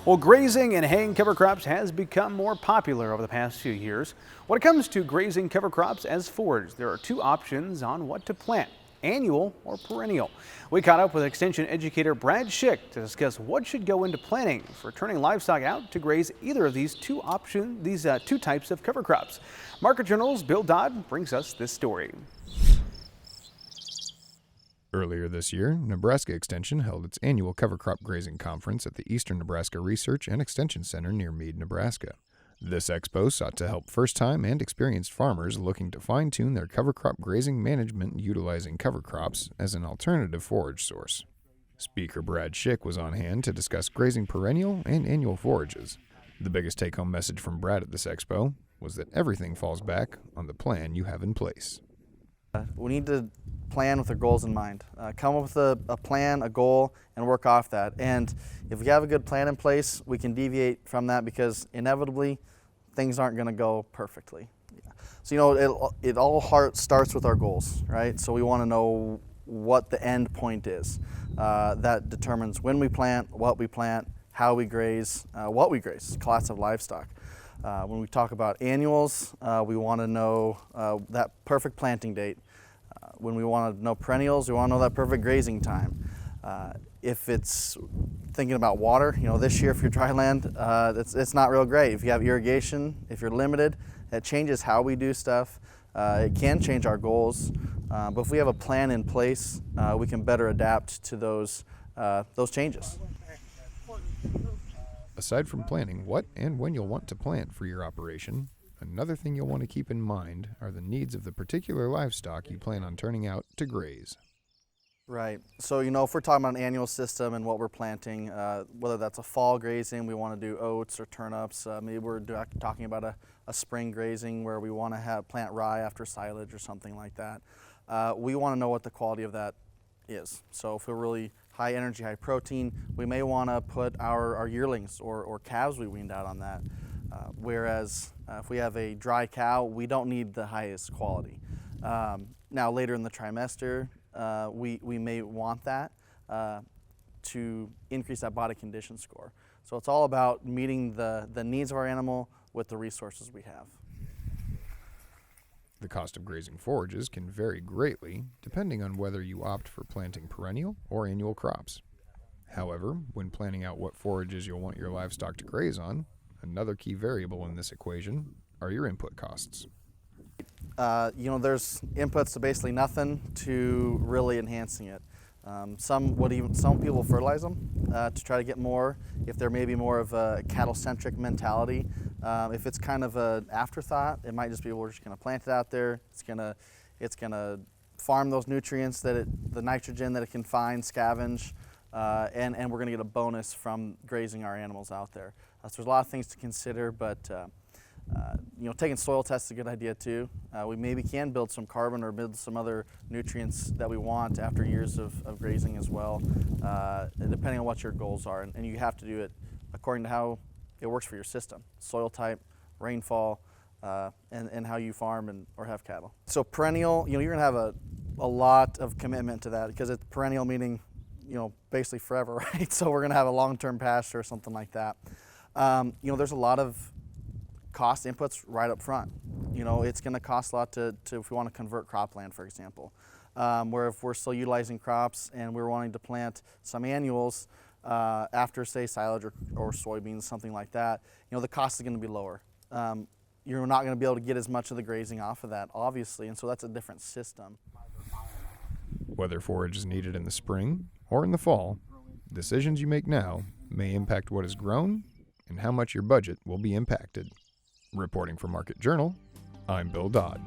Well, grazing and haying cover crops has become more popular over the past few years. When it comes to grazing cover crops as forage, there are two options on what to plant: annual or perennial. We caught up with Extension educator Brad Schick to discuss what should go into planning for turning livestock out to graze either of these two types of cover crops. Market Journal's Bill Dodd brings us this story. Earlier this year, Nebraska Extension held its annual cover crop grazing conference at the Eastern Nebraska Research and Extension Center near Meade, Nebraska. This expo sought to help first-time and experienced farmers looking to fine-tune their cover crop grazing management utilizing cover crops as an alternative forage source. Speaker Brad Schick was on hand to discuss grazing perennial and annual forages. The biggest take-home message from Brad at this expo was that everything falls back on the plan you have in place. We need to plan with our goals in mind. Come up with a plan, a goal, and work off that. And if we have a good plan in place, we can deviate from that because inevitably things aren't going to go perfectly. So it all starts with our goals, right? So we want to know what the end point is. That determines when we plant, how we graze, what we graze, class of livestock. When we talk about annuals, we want to know that perfect planting date. When we want to know perennials, we want to know that perfect grazing time. If it's thinking about water, this year if you're dry land, it's not real great. If you have irrigation, if you're limited, that changes how we do stuff. It can change our goals, but if we have a plan in place, we can better adapt to those changes. Aside from planning what and when you'll want to plant for your operation, another thing you'll want to keep in mind are the needs of the particular livestock you plan on turning out to graze. Right. So, if we're talking about an annual system and what we're planting, whether that's a fall grazing, we want to do oats or turnips, maybe we're talking about a spring grazing where we want to plant rye after silage or something like that. We want to know what the quality of that is. So if we're really high energy, high protein, we may want to put our yearlings or calves we weaned out on that. Whereas if we have a dry cow, we don't need the highest quality. Now later in the trimester, we may want that to increase that body condition score. So it's all about meeting the needs of our animal with the resources we have. The cost of grazing forages can vary greatly depending on whether you opt for planting perennial or annual crops. However, when planning out what forages you'll want your livestock to graze on, another key variable in this equation are your input costs. There's inputs to basically nothing to really enhancing it. Some people fertilize them to try to get more if they're maybe more of a cattle-centric mentality. If it's kind of an afterthought, it might just be we're just going to plant it out there. It's gonna farm those nutrients the nitrogen that it can find, scavenge, and we're going to get a bonus from grazing our animals out there. So there's a lot of things to consider, but taking soil tests is a good idea too. We maybe can build some carbon or build some other nutrients that we want after years of grazing as well, depending on what your goals are. And you have to do it according to how it works for your system, soil type, rainfall, and how you farm or have cattle. So perennial, you're going to have a lot of commitment to that because it's perennial meaning, basically forever, right? So we're going to have a long-term pasture or something like that. There's a lot of cost inputs right up front. It's going to cost a lot to if we want to convert cropland, for example. Where if we're still utilizing crops and we're wanting to plant some annuals after, say, silage or soybeans, something like that, the cost is going to be lower. You're not going to be able to get as much of the grazing off of that, obviously, and so that's a different system. Whether forage is needed in the spring or in the fall, decisions you make now may impact what is grown and how much your budget will be impacted. Reporting for Market Journal, I'm Bill Dodd.